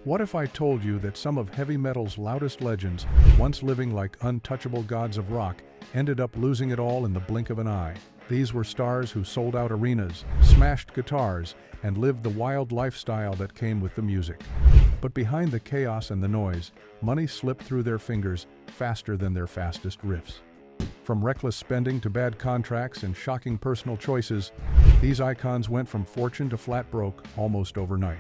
What if I told you that some of heavy metal's loudest legends, once living like untouchable gods of rock, ended up losing it all in the blink of an eye? These were stars who sold out arenas, smashed guitars, and lived the wild lifestyle that came with the music. But behind the chaos and the noise, money slipped through their fingers faster than their fastest riffs. From reckless spending to bad contracts and shocking personal choices, these icons went from fortune to flat broke almost overnight.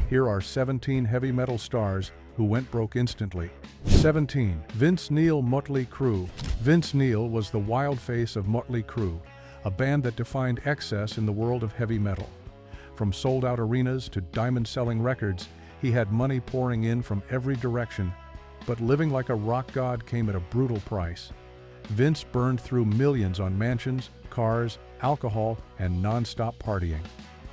Here are 17 heavy metal stars who went broke instantly. 17. Vince Neil Motley Crue. Vince Neil was the wild face of Motley Crue, a band that defined excess in the world of heavy metal. From sold-out arenas to diamond-selling records, he had money pouring in from every direction, but living like a rock god came at a brutal price. Vince burned through millions on mansions, cars, alcohol, and non-stop partying.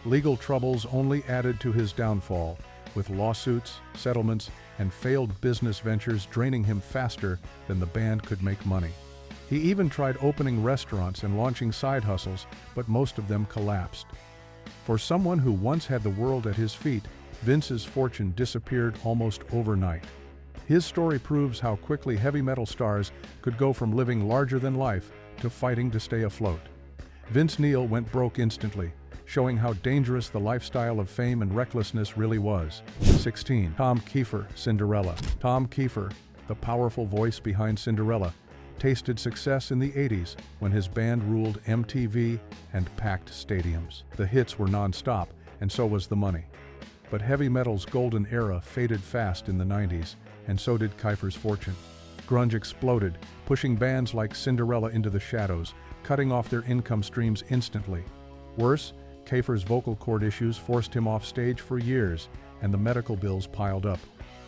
Legal troubles only added to his downfall, with lawsuits, settlements, and failed business ventures draining him faster than the band could make money. He even tried opening restaurants and launching side hustles, but most of them collapsed. For someone who once had the world at his feet, Vince's fortune disappeared almost overnight. His story proves how quickly heavy metal stars could go from living larger than life to fighting to stay afloat. Vince Neil went broke instantly, showing how dangerous the lifestyle of fame and recklessness really was. 16. Tom Keifer, Cinderella. Tom Keifer, the powerful voice behind Cinderella, tasted success in the 80s when his band ruled MTV and packed stadiums. The hits were non-stop, and so was the money. But heavy metal's golden era faded fast in the 90s, and so did Keifer's fortune. Grunge exploded, pushing bands like Cinderella into the shadows, cutting off their income streams instantly. Worse, Keifer's vocal cord issues forced him off stage for years, and the medical bills piled up.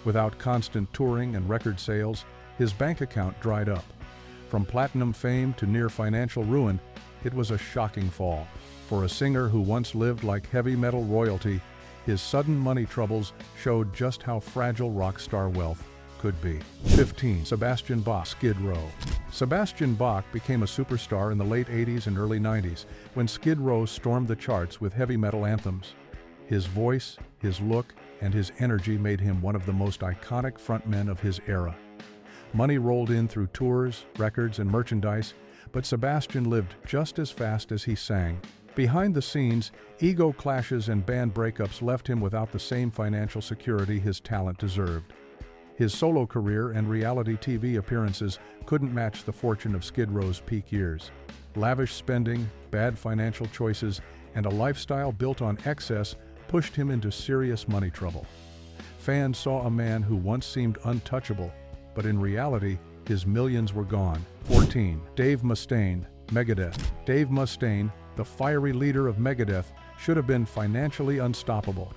Without constant touring and record sales, his bank account dried up. From platinum fame to near financial ruin, it was a shocking fall. For a singer who once lived like heavy metal royalty, his sudden money troubles showed just how fragile rock star wealth could be. 15. Sebastian Bach, Skid Row. Sebastian Bach became a superstar in the late 80s and early 90s when Skid Row stormed the charts with heavy metal anthems. His voice, his look, and his energy made him one of the most iconic frontmen of his era. Money rolled in through tours, records, and merchandise, but Sebastian lived just as fast as he sang. Behind the scenes, ego clashes and band breakups left him without the same financial security his talent deserved. His solo career and reality TV appearances couldn't match the fortune of Skid Row's peak years. Lavish spending, bad financial choices, and a lifestyle built on excess pushed him into serious money trouble. Fans saw a man who once seemed untouchable, but in reality, his millions were gone. 14. Dave Mustaine, Megadeth. Dave Mustaine, the fiery leader of Megadeth, should have been financially unstoppable.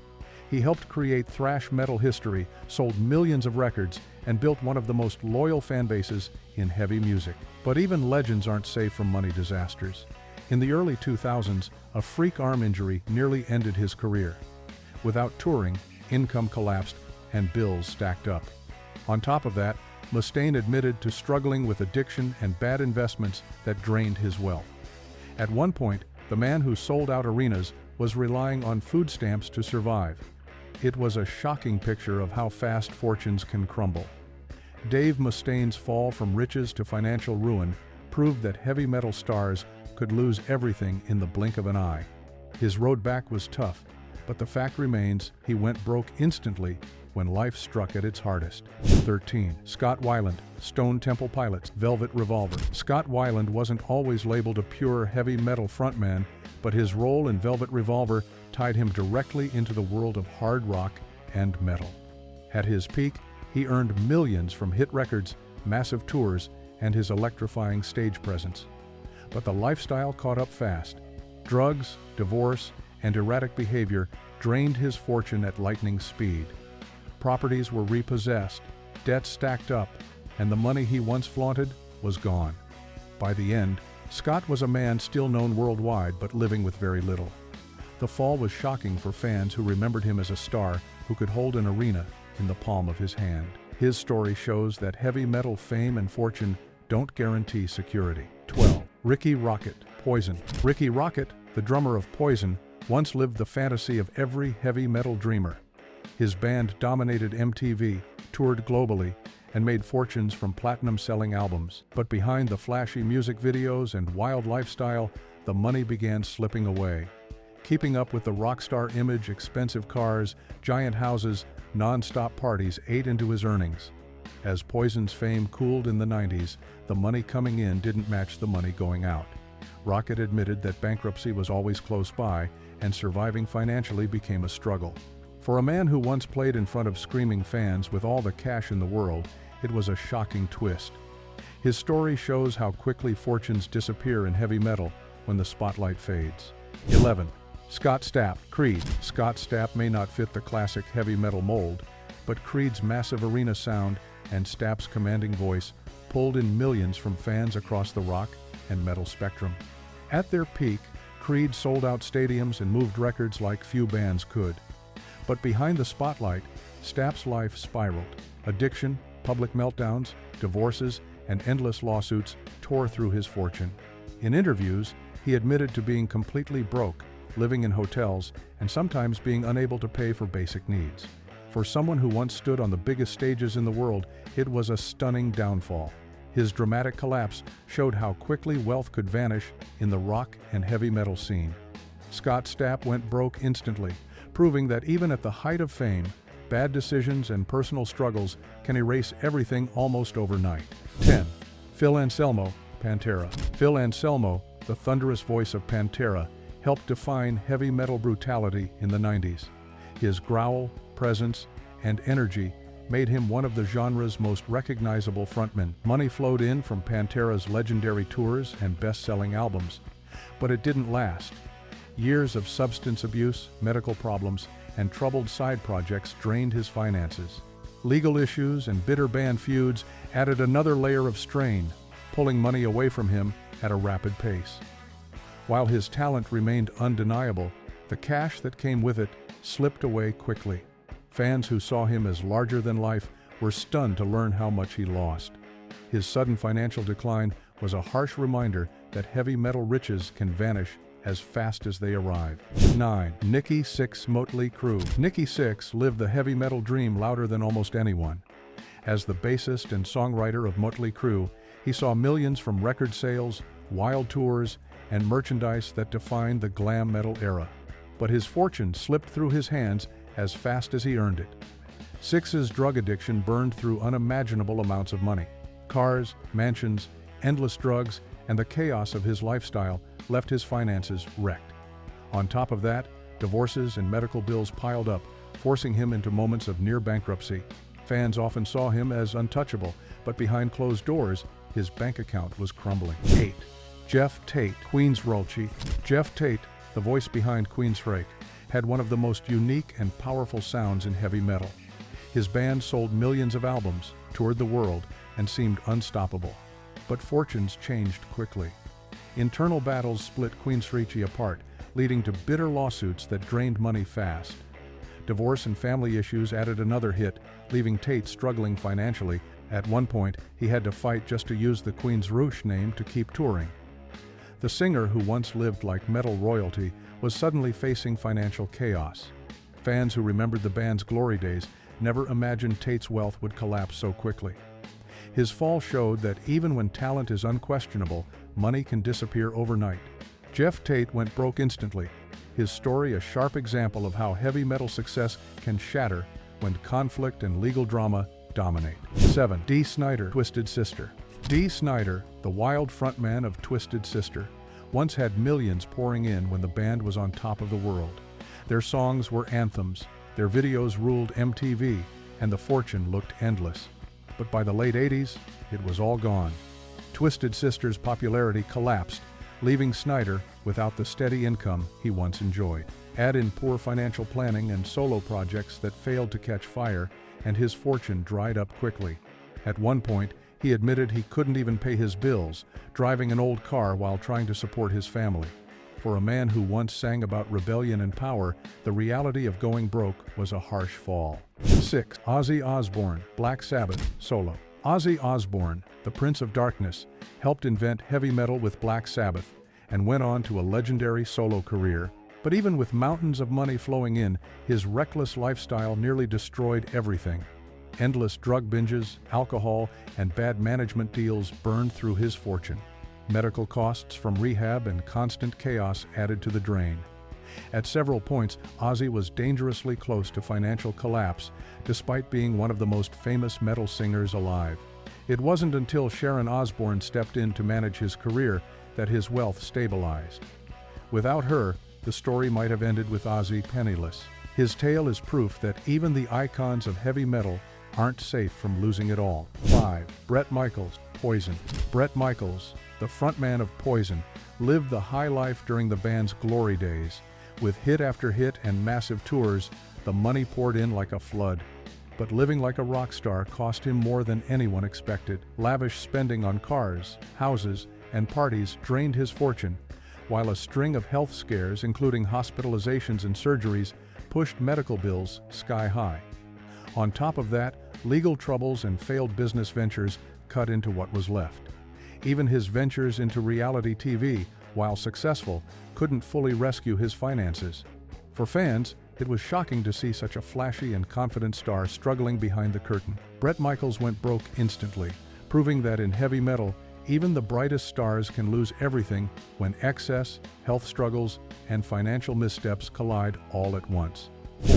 He helped create thrash metal history, sold millions of records, and built one of the most loyal fan bases in heavy music. But even legends aren't safe from money disasters. In the early 2000s, a freak arm injury nearly ended his career. Without touring, income collapsed and bills stacked up. On top of that, Mustaine admitted to struggling with addiction and bad investments that drained his wealth. At one point, the man who sold out arenas was relying on food stamps to survive. It was a shocking picture of how fast fortunes can crumble. Dave Mustaine's fall from riches to financial ruin proved that heavy metal stars could lose everything in the blink of an eye. His road back was tough, but the fact remains he went broke instantly when life struck at its hardest. 13. Scott Weiland, Stone Temple Pilots, Velvet Revolver. Scott Weiland wasn't always labeled a pure heavy metal frontman, but his role in Velvet Revolver tied him directly into the world of hard rock and metal. At his peak, he earned millions from hit records, massive tours, and his electrifying stage presence. But the lifestyle caught up fast. Drugs, divorce, and erratic behavior drained his fortune at lightning speed. Properties were repossessed, debts stacked up, and the money he once flaunted was gone. By the end, Scott was a man still known worldwide but living with very little. The fall was shocking for fans who remembered him as a star who could hold an arena in the palm of his hand. His story shows that heavy metal fame and fortune don't guarantee security. 12. Rikki Rockett, Poison. Rikki Rockett, the drummer of Poison, once lived the fantasy of every heavy metal dreamer. His band dominated MTV, toured globally, and made fortunes from platinum-selling albums. But behind the flashy music videos and wild lifestyle, the money began slipping away. Keeping up with the rock star image, expensive cars, giant houses, non-stop parties ate into his earnings. As Poison's fame cooled in the 90s, the money coming in didn't match the money going out. Rockett admitted that bankruptcy was always close by, and surviving financially became a struggle. For a man who once played in front of screaming fans with all the cash in the world, it was a shocking twist. His story shows how quickly fortunes disappear in heavy metal when the spotlight fades. 11. Scott Stapp, Creed. Scott Stapp may not fit the classic heavy metal mold, but Creed's massive arena sound and Stapp's commanding voice pulled in millions from fans across the rock and metal spectrum. At their peak, Creed sold out stadiums and moved records like few bands could. But behind the spotlight, Stapp's life spiraled. Addiction, public meltdowns, divorces, and endless lawsuits tore through his fortune. In interviews, he admitted to being completely broke, living in hotels, and sometimes being unable to pay for basic needs. For someone who once stood on the biggest stages in the world, it was a stunning downfall. His dramatic collapse showed how quickly wealth could vanish in the rock and heavy metal scene. Scott Stapp went broke instantly, proving that even at the height of fame, bad decisions and personal struggles can erase everything almost overnight. 10. Phil Anselmo, Pantera. Phil Anselmo, the thunderous voice of Pantera, helped define heavy metal brutality in the 90s. His growl, presence, and energy made him one of the genre's most recognizable frontmen. Money flowed in from Pantera's legendary tours and best-selling albums, but it didn't last. Years of substance abuse, medical problems, and troubled side projects drained his finances. Legal issues and bitter band feuds added another layer of strain, pulling money away from him at a rapid pace. While his talent remained undeniable, the cash that came with it slipped away quickly. Fans who saw him as larger than life were stunned to learn how much he lost. His sudden financial decline was a harsh reminder that heavy metal riches can vanish as fast as they arrive. 9. Nikki Sixx, Motley Crue. Nikki Sixx lived the heavy metal dream louder than almost anyone. As the bassist and songwriter of Motley Crue, he saw millions from record sales, wild tours, and merchandise that defined the glam metal era. But his fortune slipped through his hands as fast as he earned it. Sixx's drug addiction burned through unimaginable amounts of money. Cars, mansions, endless drugs, and the chaos of his lifestyle left his finances wrecked. On top of that, divorces and medical bills piled up, forcing him into moments of near bankruptcy. Fans often saw him as untouchable, but behind closed doors, his bank account was crumbling. 8. Geoff Tate, Queensrÿche. Geoff Tate, the voice behind Queensrÿche, had one of the most unique and powerful sounds in heavy metal. His band sold millions of albums, toured the world, and seemed unstoppable. But fortunes changed quickly. Internal battles split Queensrÿche apart, leading to bitter lawsuits that drained money fast. Divorce and family issues added another hit, leaving Tate struggling financially. At one point, he had to fight just to use the Queensrÿche name to keep touring. The singer, who once lived like metal royalty, was suddenly facing financial chaos. Fans who remembered the band's glory days never imagined Tate's wealth would collapse so quickly. His fall showed that even when talent is unquestionable, money can disappear overnight. Geoff Tate went broke instantly, his story a sharp example of how heavy metal success can shatter when conflict and legal drama dominate. 7. Dee Snider, Twisted Sister. Dee Snider, the wild frontman of Twisted Sister, once had millions pouring in when the band was on top of the world. Their songs were anthems, their videos ruled MTV, and the fortune looked endless. But by the late 80s, it was all gone. Twisted Sister's popularity collapsed, leaving Snider without the steady income he once enjoyed. Add in poor financial planning and solo projects that failed to catch fire, and his fortune dried up quickly. At one point, he admitted he couldn't even pay his bills, driving an old car while trying to support his family. For a man who once sang about rebellion and power, the reality of going broke was a harsh fall. 6. Ozzy Osbourne, Black Sabbath, solo. Ozzy Osbourne, the Prince of Darkness, helped invent heavy metal with Black Sabbath and went on to a legendary solo career, But even with mountains of money flowing in, his reckless lifestyle nearly destroyed everything. Endless drug binges, alcohol, and bad management deals burned through his fortune. Medical costs from rehab and constant chaos added to the drain. At several points, Ozzy was dangerously close to financial collapse, despite being one of the most famous metal singers alive. It wasn't until Sharon Osbourne stepped in to manage his career that his wealth stabilized. Without her, the story might have ended with Ozzy penniless. His tale is proof that even the icons of heavy metal aren't safe from losing it all. 5. Bret Michaels, Poison. Bret Michaels, the frontman of Poison, lived the high life during the band's glory days. With hit after hit and massive tours, the money poured in like a flood. But living like a rock star cost him more than anyone expected. Lavish spending on cars, houses, and parties drained his fortune, while a string of health scares, including hospitalizations and surgeries, pushed medical bills sky high. On top of that, legal troubles and failed business ventures cut into what was left. Even his ventures into reality TV, while successful, couldn't fully rescue his finances. For fans, it was shocking to see such a flashy and confident star struggling behind the curtain. Bret Michaels went broke instantly, proving that in heavy metal, even the brightest stars can lose everything when excess, health struggles, and financial missteps collide all at once.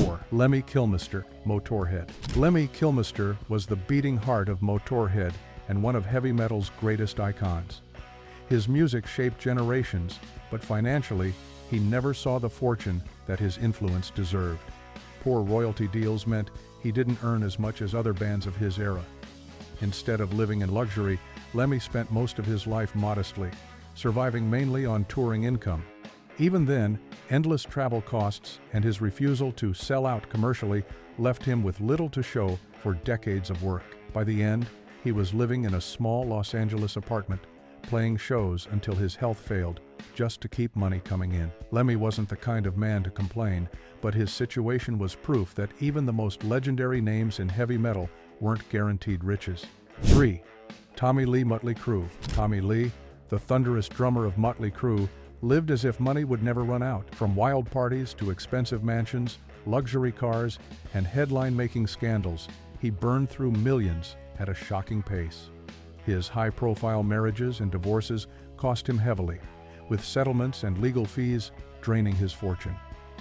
4. Lemmy Kilmister, Motorhead. Lemmy Kilmister was the beating heart of Motorhead and one of heavy metal's greatest icons. His music shaped generations, but financially, he never saw the fortune that his influence deserved. Poor royalty deals meant he didn't earn as much as other bands of his era. Instead of living in luxury, Lemmy spent most of his life modestly, surviving mainly on touring income. Even then, endless travel costs and his refusal to sell out commercially left him with little to show for decades of work. By the end, he was living in a small Los Angeles apartment, playing shows until his health failed, just to keep money coming in. Lemmy wasn't the kind of man to complain, but his situation was proof that even the most legendary names in heavy metal weren't guaranteed riches. 3. Tommy Lee Motley Crue. Tommy Lee, the thunderous drummer of Motley Crue, lived as if money would never run out. From wild parties to expensive mansions, luxury cars, and headline-making scandals, he burned through millions at a shocking pace. His high-profile marriages and divorces cost him heavily, with settlements and legal fees draining his fortune.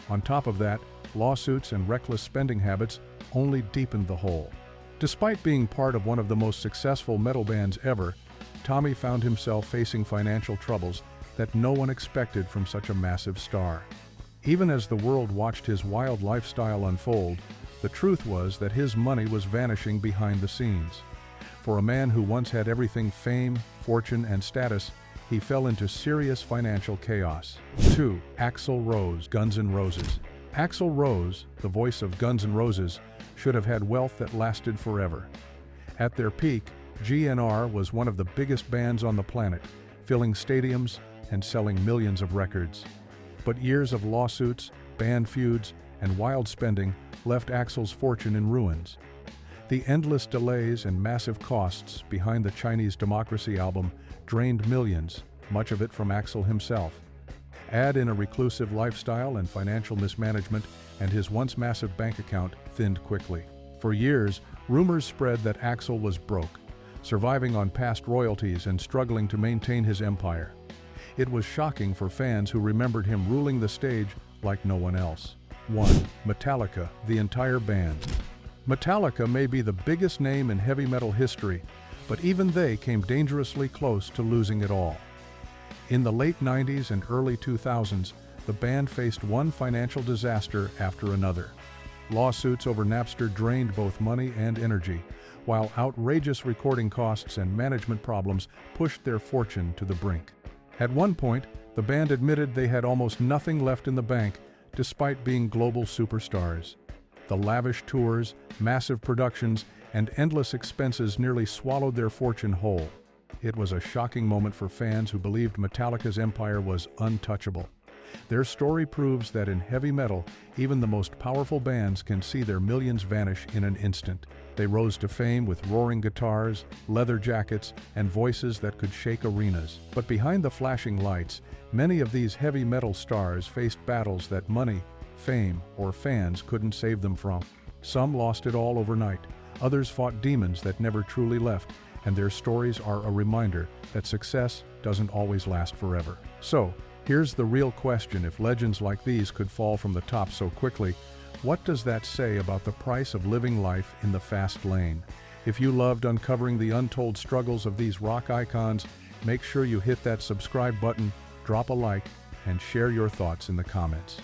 On top of that, lawsuits and reckless spending habits only deepened the hole. Despite being part of one of the most successful metal bands ever, Tommy found himself facing financial troubles that no one expected from such a massive star. Even as the world watched his wild lifestyle unfold, the truth was that his money was vanishing behind the scenes. For a man who once had everything: fame, fortune, and status, he fell into serious financial chaos. 2. Axl Rose, Guns N' Roses. Axl Rose, the voice of Guns N' Roses, should have had wealth that lasted forever. At their peak, GNR was one of the biggest bands on the planet, filling stadiums and selling millions of records. But years of lawsuits, band feuds, and wild spending left Axl's fortune in ruins. The endless delays and massive costs behind the Chinese Democracy album drained millions, much of it from Axl himself. Add in a reclusive lifestyle and financial mismanagement, and his once massive bank account thinned quickly. For years, rumors spread that Axl was broke, surviving on past royalties and struggling to maintain his empire. It was shocking for fans who remembered him ruling the stage like no one else. 1. Metallica, the entire band. Metallica may be the biggest name in heavy metal history, but even they came dangerously close to losing it all. In the late 90s and early 2000s, the band faced one financial disaster after another. Lawsuits over Napster drained both money and energy, while outrageous recording costs and management problems pushed their fortune to the brink. At one point, the band admitted they had almost nothing left in the bank, despite being global superstars. The lavish tours, massive productions, and endless expenses nearly swallowed their fortune whole. It was a shocking moment for fans who believed Metallica's empire was untouchable. Their story proves that in heavy metal, even the most powerful bands can see their millions vanish in an instant. They rose to fame with roaring guitars, leather jackets, and voices that could shake arenas. But behind the flashing lights, many of these heavy metal stars faced battles that money, fame, or fans couldn't save them from. Some lost it all overnight. Others fought demons that never truly left, and their stories are a reminder that success doesn't always last forever. So, here's the real question: if legends like these could fall from the top so quickly, what does that say about the price of living life in the fast lane? If you loved uncovering the untold struggles of these rock icons, make sure you hit that subscribe button, drop a like, and share your thoughts in the comments.